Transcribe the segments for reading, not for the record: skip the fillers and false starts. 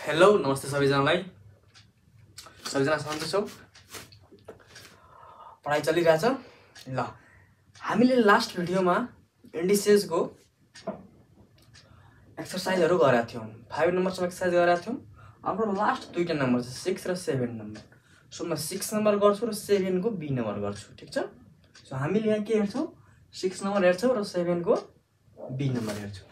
Hello नमस्ते सबैजनालाई। सबैजना सन्चै छौ? पढाइ चलिरहेछ ल। हामीले लास्ट भिडियोमा इन्डिसेसको एक्सरसाइजहरु गरेका थियौं। 5 नम्बरसम्म एक्सरसाइज गरेका थियौं। अब लास्ट दुईटा नम्बर छ 6 र 7 नम्बर। सो म 6 नम्बर गर्छु र 7 को बी नम्बर गर्छु, ठीक छ? सो हामीले यहाँ के हेर्छौं? 6 नम्बर हेर्छौं र 7 को बी नम्बर हेर्छौं।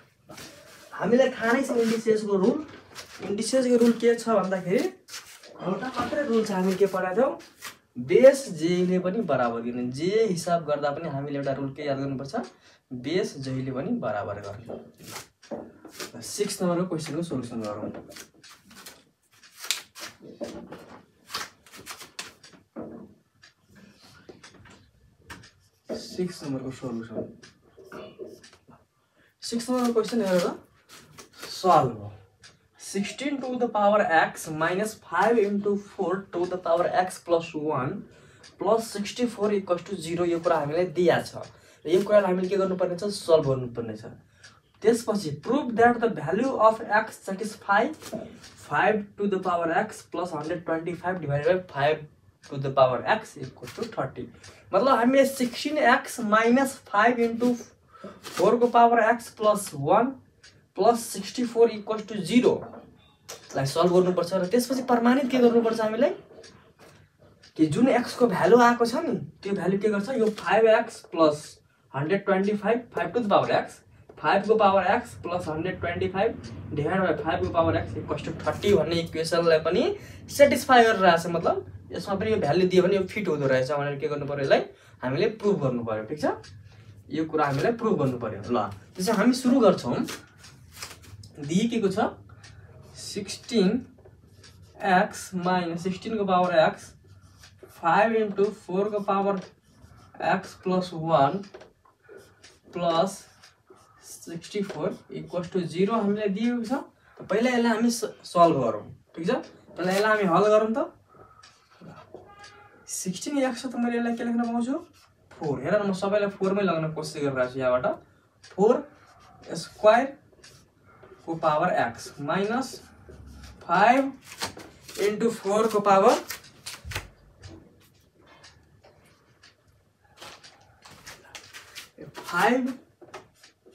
हामीलाई थाहा नै छ इन्डिसेसको रुल। इन्डिसेसको रुल के छ भन्दाखेरि एउटा मात्रै रुल छ। हामी के पढाएको थियौं? बेस जहिले पनि बराबर गर्ने। जे हिसाब गर्दा पनि हामीले एउटा रुल के याद गर्नुपर्छ? बेस जहिले पनि बराबर गर्ने। 6 नम्बरको क्वेशनको सोलुसन गरौँ। सिक्स नम्बरको सोलुसन 6 नम्बरको क्वेशन हेरेर solve. 16 to the power x minus 5 into 4 to the power x plus 1 plus 64 equals to 0 यो कुरा हामीलाई दिया छ। र यो कुरालाई हामीले के गर्नुपर्ने छ? सल्भ गर्नुपर्ने छ। त्यसपछि prove that the value of x satisfy 5 to the power x plus 125 divided by 5 to the power x equals to 30। मतलब हामीले 16x minus 5 into 4 को power x plus 1 plus 64 equals to 0 लाई सल्भ गर्नुपर्छ। र त्यसपछि प्रमाणित के गर्नुपर्छ हामीलाई? कि जुन x को भ्यालु आएको छ नि त्यो भ्यालु के गर्छ? यो 5x plus 125 5 to the power x 5 को power x plus 125 divided by 5 को पावर x equals to 30 भन्ने इक्वेसनलाई पनि सेटिस्फाई गरिरहेछ। मतलब यसमा पनि यो भ्यालु दियो भने यो फिट हुँदो रहेछ भनेर के गर्नु पर्यो? यसलाई हामीले प्रुभ गर्नु पर्यो, ठीक छ? यो कुरा हामीलाई प्रुभ गर्नु पर्यो। ल त्यसै हामी सुरु गर्छौं। दिएको छ 16x minus 16 को पावर x 5 into 4 को power x plus 1 plus 64 equals to 0 हामीलाई दिएको छ। पहिला यसलाई हामी सल्भ गरौँ, ठीक छ? पहिला यसलाई हामी हल गरौँ त। 16x त मैले यसलाई के लेख्न पाउँछु? 4। हेर न म सबैलाई 4 मै लगाउन कोसिस गरिरहेको छु। यहाँबाट 4 स्क्वायर को पावर x minus 5 into 4 को पावर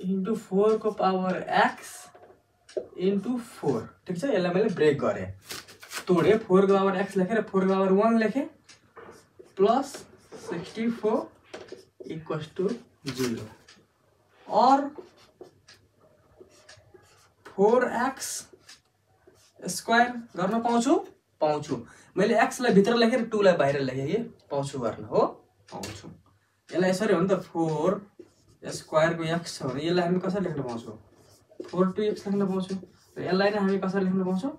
into 4 को पावर x into 4, ठीक छ? यसलाई मैले ब्रेक गरे, तोडे। 4 को पावर x लेखे र 4 को पावर 1 लेखे प्लस 64 इक्वल्स टू 0 और 4x स्क्वायर गर्न पाउँछु? पाउँछु। मैले x लाई भित्र लेखेर 2 लाई बाहिर लेखे के पाउँछु गर्न हो? पाउँछु। यसलाई यसरी हो नि त 4 स्क्वायर को x छ भने यसलाई हामी कसरी लेख्न पाउँछौ? 4x लेख्न पाउँछौ। र यसलाई नै हामी कसरी लेख्न पाउँछौ?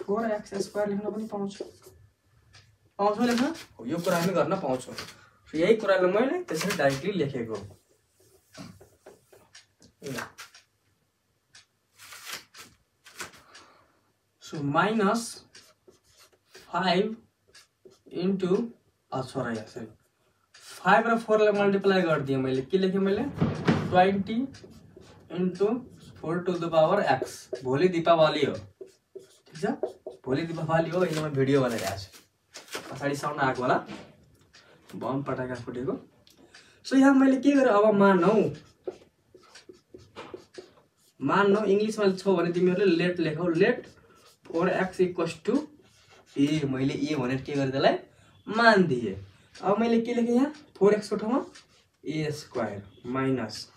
4x स्क्वायर लेख्न पनि पाउँछौ। पाउँछौ लेख्न? यो कुरा हामी गर्न पाउँछौ। यही कुरालाई मैले त्यसरी डाइरेक्टली लेखेको। सो माइनस 5 into छोरा यहाँ सरी 5 र 4 लाई मल्टिप्लाई गरिदिएँ मैले। के लेखेँ मैले? 20 into 4 to the power x। भोलि दीपावली हो, ठीक छ? भोलि दीपावली हो। अहिले म भिडियो बनाइरहेको छु। पछाडि साउन्ड आएको होला, बम पटाका फुटेको। सो यहाँ मैले के गरेँ? अब मानौ इंग्लिशमा छौ भने तिमीहरुले लेट लेखौ। Let 4x equals to a। मैले a भनेर के गरे? त्यसलाई मान दिए। अब मैले के लेखे यहाँ? 4x को ठाउँमा a स्क्वायर माइनस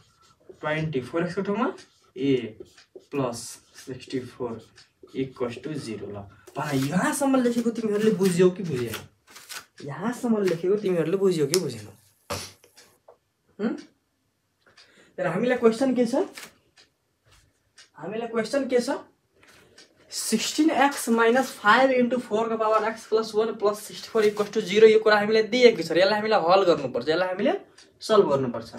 20 4x को ठाउँमा a प्लस 64 इक्वल्स टू 0। ल पर यहाँसम्म लेखेको तिमीहरुले बुझ्यौ कि बुझेन? यहाँसम्म लेखेको तिमीहरुले बुझ्यौ कि बुझेन? तर हामीलाई क्वेशन के छ? हामीलाई क्वेशन के छ? 16x minus 5 into 4 को power x plus 1 plus 64 equals to 0 यो कुरा हामीलाई दिएको छ। यसलाई हामीले हल गर्नुपर्छ, यसलाई हामीले सल्भ गर्नुपर्छ।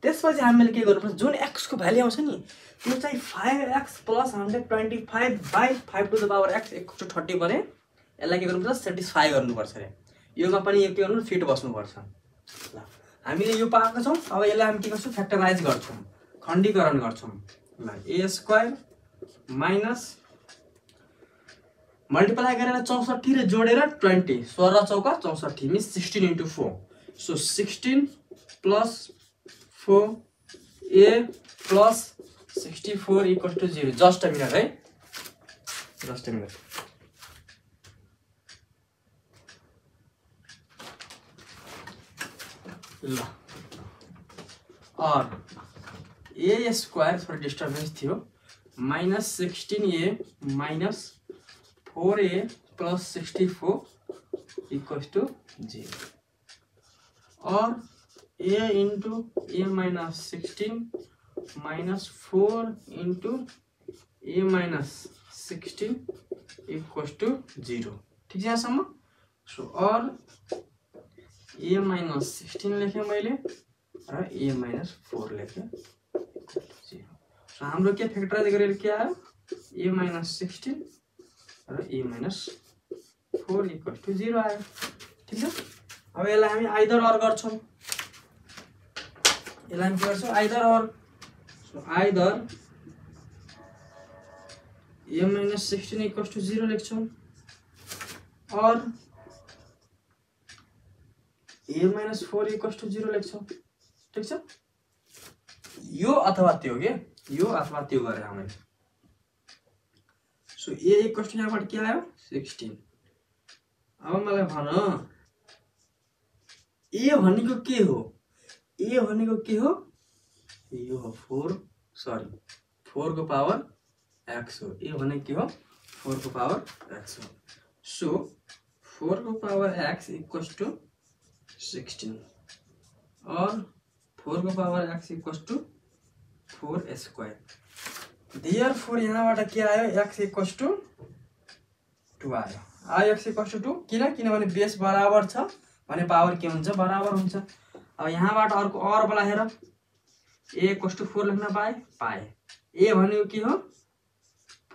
त्यसपछि हामीले के गर्नुपर्छ? जुन x को भ्यालु आउँछ नि त्यो चाहिँ 5x plus 125 by 5 to the power x equals to 30 भने यसलाई के गर्नुपर्छ? सेटिस्फाई गर्नुपर्छ रे। योमा पनि यो के गर्नु? फिट बस्नुपर्छ। ल हामीले यो पाएको छौं। अब यसलाई हामी के गर्छौं? फ्याक्टराइज गर्छौं, खण्डीकरण गर्छौं। ल a स्क्वायर माइनस मल्टिप्लाई गरेर 64 र जोडेर 20 16 चौका 64 means 16 × 4 so 16 plus 4a plus 64 equal to 0 just a minute है जस्ट अ मिनट ल और a स्क्वायर थोड़ा डिस्टर्बेंस थियो minus 16a minus 4a plus 64 equal to 0 और a into a minus 16 minus 4 into a minus 16 equal to 0 ठीक है यहाँसम्म so और a माइनस 16 लेखेँ मैले र a माइनस 4 लेखेँ 0 सो हाम्रो के फ्याक्टराइज गरेर के आयो a माइनस 16 र a माइनस 4 इक्वल टू 0 आयो ठीक छ अब यसलाई हामी आइदर अर गर्छौं यसलाई हामी के गर्छौं either or so either a minus 16 equal to 0 लेख्छौं और a माइनस 4 इक्वल टू 0 लेख्छौं ठीक छ यो अथवा त्यो के यो अथवा त्यो गरे हामीले सो a इक्वल टू यहाँबाट के आयो 16 अब मलाई भन a भनेको के हो a भनेको के हो यो हो 4 को पावर x हो a भनेको के हो 4 को पावर x हो सो 4 को पावर x इक्वल टू 16 और 4 को power x equal to 4 square therefore यहाँबाट के आयो x इक्वल टू 2 आयो x इक्वल टू 2 किनभने बेस बराबर छ भने पावर के हुन्छ बराबर हुन्छ अब यहाँबाट अर्को और बोलाएर a इक्वल टू 4 लेख्न पाए a भनेको के हो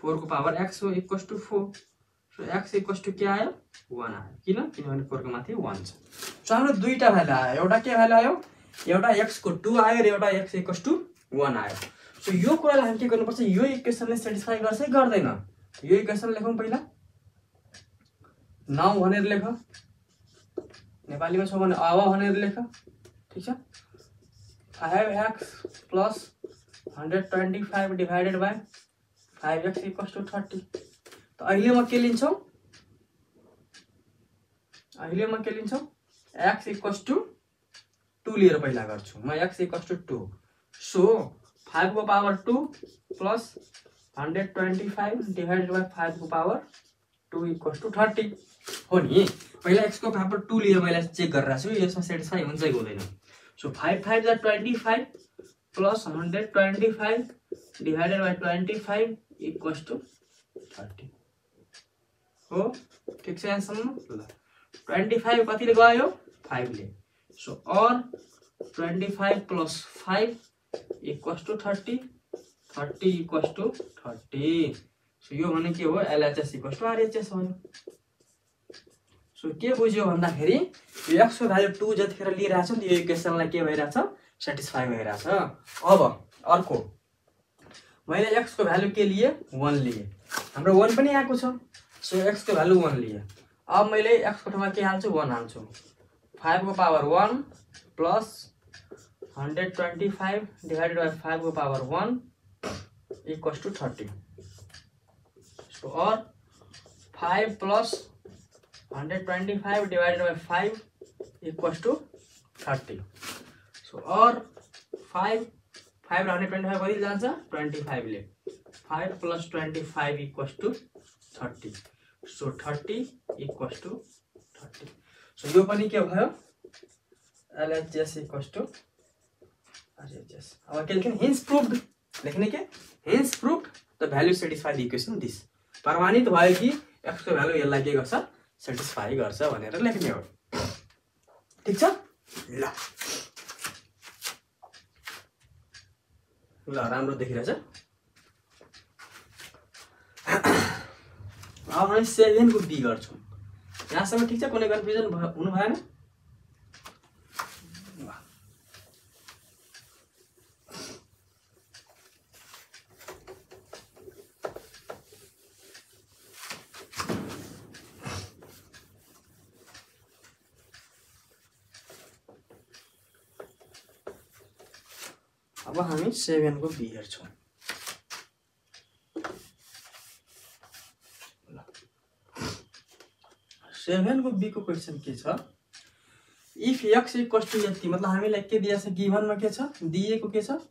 4 को पावर x हो equal to 4 so x equal to के आयो 1 आयो किनभने 4 को माथि 1 छ सो हाम्रो दुईटा भ्यालु आयो एउटा के भ्यालु आयो एउटा x को 2 आयो र एउटा x इक्वल टू 1 आयो सो यो कुरालाई हामी के गर्नुपर्छ यो इक्वेसनले सेटिस्फाई गर्छ कि गर्दैन यो इक्वेसन लेखौं पहिला 9 भनेर लेख नेपालीमा छ भने अब भनेर लेख ठीक छ 5x plus 125 divided by 5x equal to 30 त अहिले म के लिन्छौ x इक्वल टू 2 लिएर पहिला गर्छु म x इक्वल टू 2 सो 5 को पावर 2 प्लस 125 डिवाइडेड बाइ 5 को पावर 2 इक्वल टू 30 हो नि पहिला x को पावर 2 लिएर मैले चेक गरिरहेको छु यसमा सेटिस्फाई हुन्छ कि हुँदैन सो 5 5 जा 25 plus 125 divided by 25 equal to 30 हो ठीक छ यहाँसम्म ल 25 कतिले गयो 5 ले सो और 25 plus 5 equal to 30 30 equal to 30 so यो भने के हो एलएचएस इक्वल टू आरएचएस हो सो के बुझ्यो भन्दाखेरि यो x को भ्यालु 2 जतिखेर लिइराछ नि यो इक्वेसनलाई के भइराछ सेटिस्फाई भइराछ अब अर्को मैले x को भ्यालु के लिए 1 लिए हाम्रो 1 पनि आएको छ सो x को भ्यालु 1 लिए अब मैले x को ठाउँमा के हाल्छु 1 हाल्छु 5 को पावर 1 प्लस 125 डिवाइडेड बाइ 5 को पावर 1 इक्वल टू 30 सो और 5 plus 125 divided by 5 equal to 30 so और 5 5 र 125 कति जान्छ 25 ले 5 plus 25 equal to 30 so 30 equal to 30 so यो पनि के भयो LHS इक्वल टू RHS अब के लेख्ने हिन्स प्रूव्ड लेख्ने के hence proved the value satisfy the equation this प्रमाणित भयो कि x को भ्यालु यसलाई के गर्छ सेटिस्फाई गर्छ भनेर लेख्ने हो ठीक छ ल राम्रो देखिरहेछ अब हामी 7 को बी गर्छौं यहाँसम्म ठीक छ कुनै कन्फ्युजन हुनु भएन अब हामी 7 को बी हेर्छौं। 7 को बी को क्वेशन के छ, इफ x इक्वल्स टु यति, मतलब हामीलाई के दिया छ, गिभन मा के छ, दिएको के छ,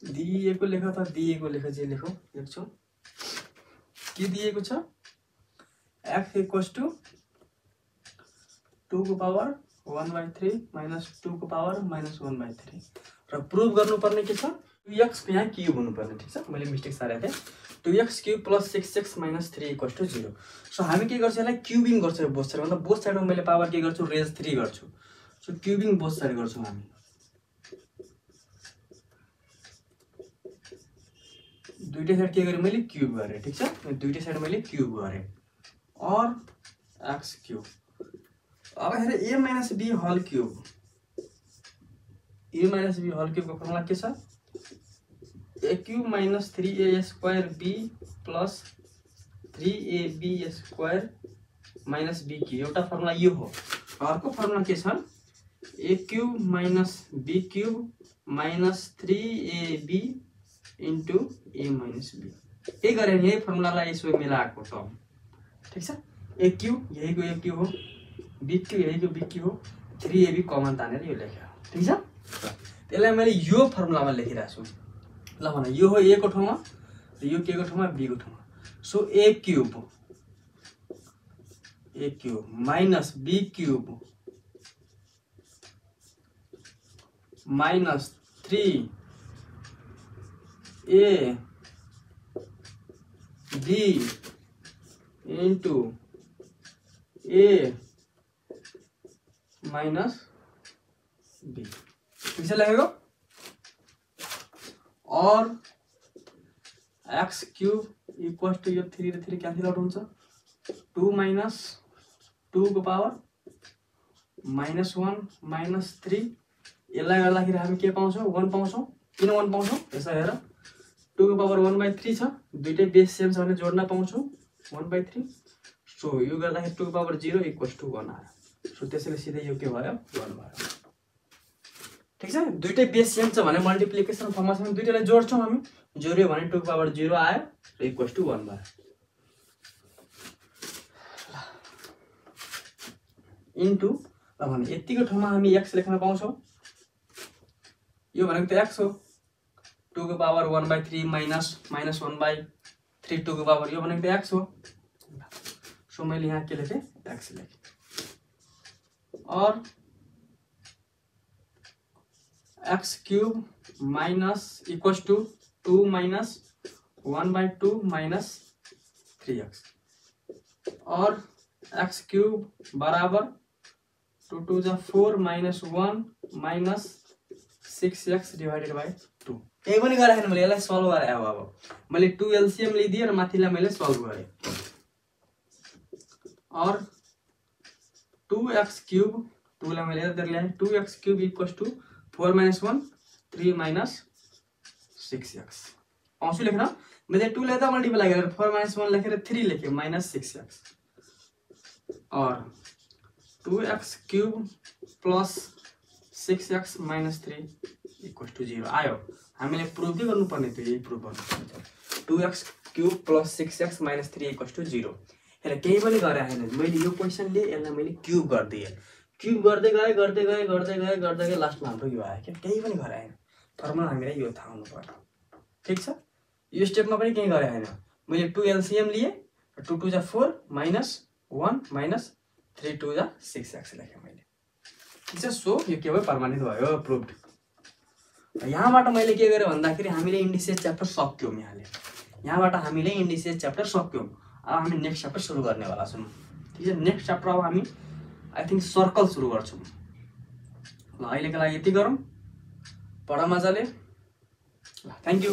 दिएको लेख त दिएको लेख, जे लेखौ लेख्छौ, के दिएको छ, x इक्वल्स टु 2 को पावर 1/3 माइनस 2 को पावर माइनस 1/3 र प्रुभ गर्नुपर्ने के छ, 2x को यहाँ क्यूब हुनुपर्ने। ठीक छ, मैले मिस्टेक सारेको थिएँ। 2x cube plus 6x minus 3 equals to 0। So हामी के गर्छौं, यसलाई क्यूबिङ गर्छौं बोथ साइड, मतलब बोथ साइडमा मैले पावर के गर्छु, रेज 3 गर्छु। सो क्यूबिङ बोथ साइड गर्छौं हामी। दुईटै साइड के गरे मैले, क्यूब गरे। ठीक छ, दुईटै साइड मैले क्यूब गरे और x क्यूब। अब हेर a minus b whole cube, a minus b whole cube को फर्मुला के छ, a cube minus 3a square b plus 3ab square minus b cube. एउटा फर्मुला यो हो। अर्को फर्मुला के छ, a cube minus b cube minus 3ab into a minus b। के गरे नि, यही फर्मुलालाई यसो मिलाएको टर्म। ठीक छ, a क्यूब यही को a क्यूब हो, b क्यूब यही को b क्यूब हो, 3ab कमन तानेर यो लेख्यो। ठीक छ, त्यसलाई मैले यो फर्मुलामा लेखिराछु। ल भन, यो हो a को ठाउँमा र यो के को ठाउँमा, b को ठाउँमा। So a cube minus b cube minus 3ab into a minus b। ठीक से लगेगा। और x क्यूब इक्वल टू यो 3 र 3 क्यान्सल आउट हुन्छ, 2 माइनस 2 को पावर माइनस 1 माइनस 3। यसलाई गर्दाखेरि हामी के पाउँछौं, 1 पाउँछौं। किन 1 पाउँछौं, यसो हेर, 2 को पावर 1/3 छ, दुईटै बेस सेम छ भने जोड्न पाउँछौं 1/3। सो यो गर्दाखेरि 2 को पावर 0 इक्वल्स टु 1 आयो। सो त्यसैले सिधै यो के भयो, 1 भयो। ठीक छ, दुईटै बेस सेम छ भने मल्टिप्लिकेसन फर्ममा छ, दुईटैलाई जोड्छौं हामी, जोड्यो भने 2 को पावर 0 आयो र इक्वल्स टु 1 भयो। इन्टु अब भने यतिको ठाउँमा हामी x लेख्न पाउँछौं। यो भनेको त x हो, 2 को पावर 1/3 माइनस 1/3 2 को पावर, यो भनेको त x हो। सो मैले यहाँ के लेखेँ, x लेखेँ। और x cube minus equals to 2 minus 1/2 minus 3x और x क्यूब बराबर 2 2 जा 4 minus 1 minus 6x divided by 2। यही पनि गरे हैन, मैले यसलाई सल्भ गरे। अब मैले 2 एलसीएम लिदिए र माथिलाई मैले सल्भ गरे। और 2x क्यूब, 2 लाई मैले यता ल्याएँ, 2x cube equals to 4 minus 1 3 minus 6x। आउँछु लेख्न, मैले 2 ले त मल्टिप्लाई गरेर 4 माइनस 1 लेखेर 3 लेखेँ माइनस 6x और 2x cube plus 6x minus 3 equals to 0 आयो। हामीले प्रुभ के गर्नुपर्ने थियो, यही प्रुभ गर्नुपर्ने। 2x cube plus 6x minus 3 equals to 0। हेर केही पनि गरे हैन, मैले यो क्वेशनले यसलाई मैले क्यूब गर्दिए, क्यूब गर्दै गए लास्टमा हाम्रो यो आयो। केही पनि गरे हैन, फर्मुला हामीलाई यो थाहा हुनु पर्यो। ठीक छ, यो स्टेपमा पनि केही गरे हैन, मैले 2 एलसीएम लिए, 2 2 जा 4 माइनस 1 माइनस 3 2 जा 6x लेखेँ मैले। ठीक छ, सो यो के भयो, प्रमाणित भयो, प्रुभड। यहाँबाट मैले के गरे भन्दाखेरि हामीले इन्डिसेस च्याप्टर सक्यौं। यहाँबाट हामीले इन्डिसेस च्याप्टर सक्यौं। अब हामी नेक्स्ट च्याप्टर सुरु गर्नेवाला छौं। ठीक छ, नेक्स्ट च्याप्टर अब हामी आई थिंक सर्कल सुरु गर्छौं। ल अहिलेको लागि यति गरौँ, पढ मजाले। ल थ्यांक यू।